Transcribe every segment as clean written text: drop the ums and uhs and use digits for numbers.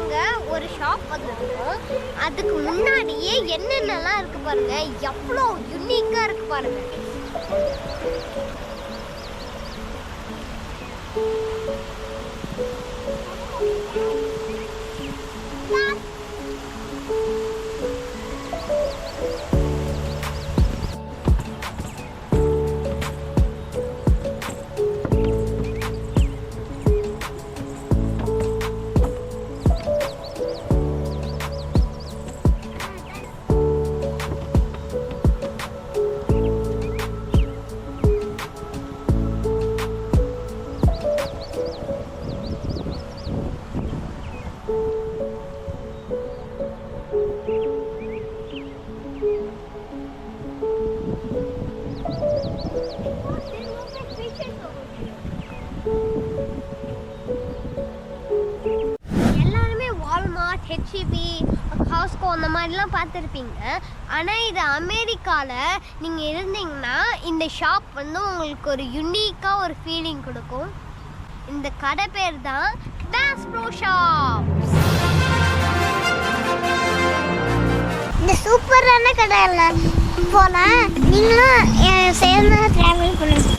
நாங்க ஒரு ஷாப் வந்திருக்கோம். அதுக்கு முன்னாடியே என்னென்னலாம் இருக்கு பாருங்க, எவ்வளோ யூனிக்கா இருக்கு பாருங்க. எல்லாருமே வால்மார்ட், ஹெச்இபி, காஸ்கோ அந்த மாதிரிலாம் பார்த்துருப்பீங்க. ஆனால் இது அமெரிக்காவில் நீங்கள் இருந்தீங்கன்னா இந்த ஷாப் வந்து உங்களுக்கு ஒரு யுனிக்காக ஒரு ஃபீலிங் கொடுக்கும். இந்த கடை பேர் தான் BassProShops. இந்த சூப்பரான கடையில் போனால் நீங்களும் சேர்ந்து ட்ராவல் பண்ணுங்க.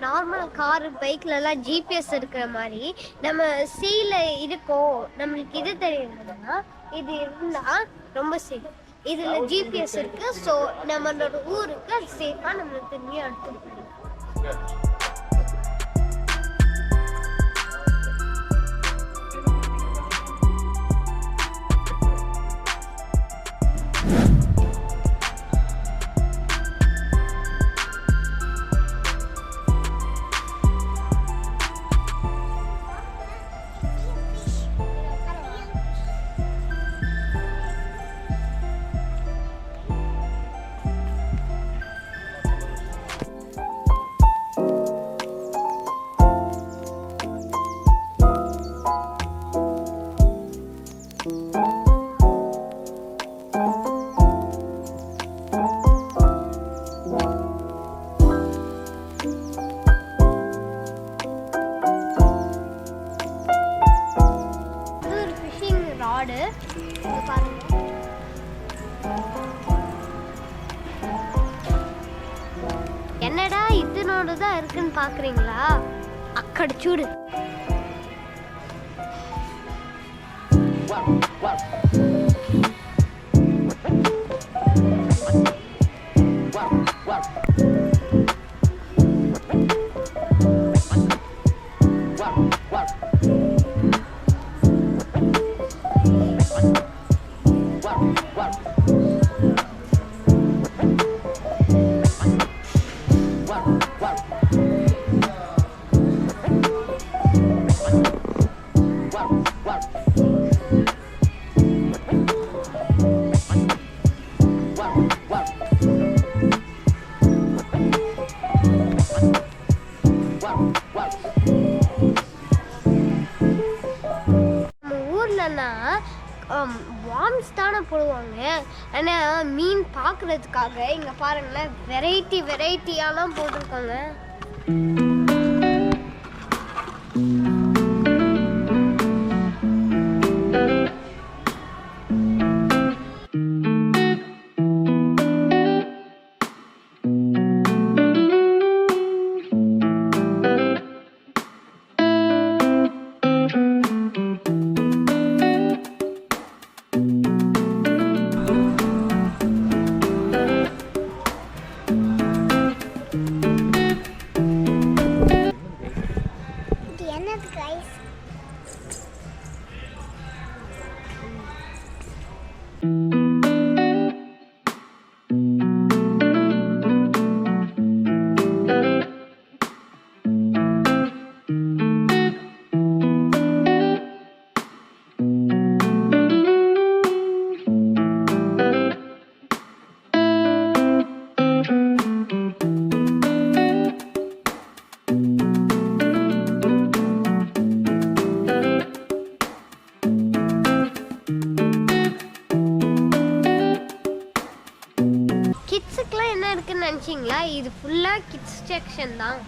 நார்மல் கார் பைக்லலாம் ஜிபிஎஸ் இருக்கிற மாதிரி நம்ம சீல இருக்கோம், நம்மளுக்கு இது தெரியுதுன்னா இது இருந்தால் ரொம்ப சேஃப். இதில் ஜிபிஎஸ் இருக்குது. ஸோ நம்மளோட ஊருக்கு அது சேஃபாக நம்மளுக்கு திரும்பி எடுத்துட்டு போயிடலாம். என்னடா இதனோட தான் இருக்குன்னு பாக்குறீங்களா? அக்கடிச்சூடு. வார்ம்ஸ் தானே போடுவாங்க. ஆனால் மீன் பார்க்குறதுக்காக இங்கே பாருங்களேன், வெரைட்டியாலாம் போட்டிருக்காங்க. கிட்ஸுக்குலாம் என்ன இருக்குன்னு நினச்சிங்களா? இது ஃபுல்லாக கிட்ஸ் செக்ஷன் தான்.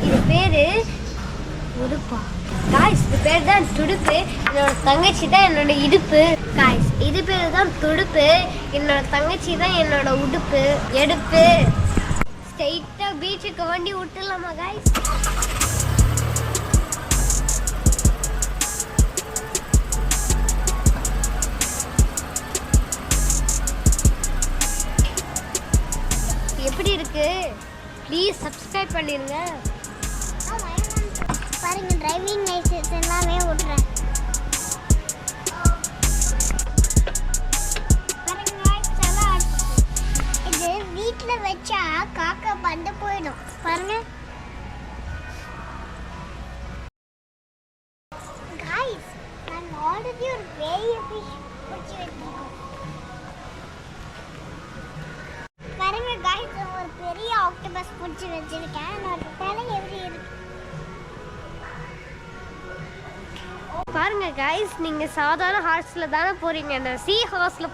இது பேரு உடுப்பா காய்ஸ். இது பேர் தான் துடுப்பு. என்னோட தங்கச்சி தான் என்னோட இடுப்பு காய்ஸ். இது பேர் தான் துடுப்பு. என்னோட தங்கச்சி தான் என்னோட உடுப்பு எடுப்பு. ஸ்ட்ரைட்டா பீச்சுக்கு வண்டி விட்டுலாமா காய்ஸ்? எப்படி இருக்கு? ப்ளீஸ் சப்ஸ்கிரைப் பண்ணிருங்க. பாருங்க, டிரைவிங் லைசன்ஸ் எல்லாமே ஓட்டுறேன். இது வீட்டில் வச்சா காக்கா பந்து போயிடும். பாருங்க காய்ஸ், நாங்கள் ஆல்ரெடி ஒரு பெரிய ஃபிஷ் பிடிச்சி வச்சிருக்கோம். பாருங்க காய்ஸ், ஒரு பெரிய ஆக்டோபஸ் பிடிச்சி வச்சிருக்கேன். என்னோட தலை எப்படி இருக்கு பாருங்க காய்ஸ். நீங்க சாதாரண ஹார்ஸ்ல தானே போறீங்க, அந்த சீ ஹார்ஸ்ல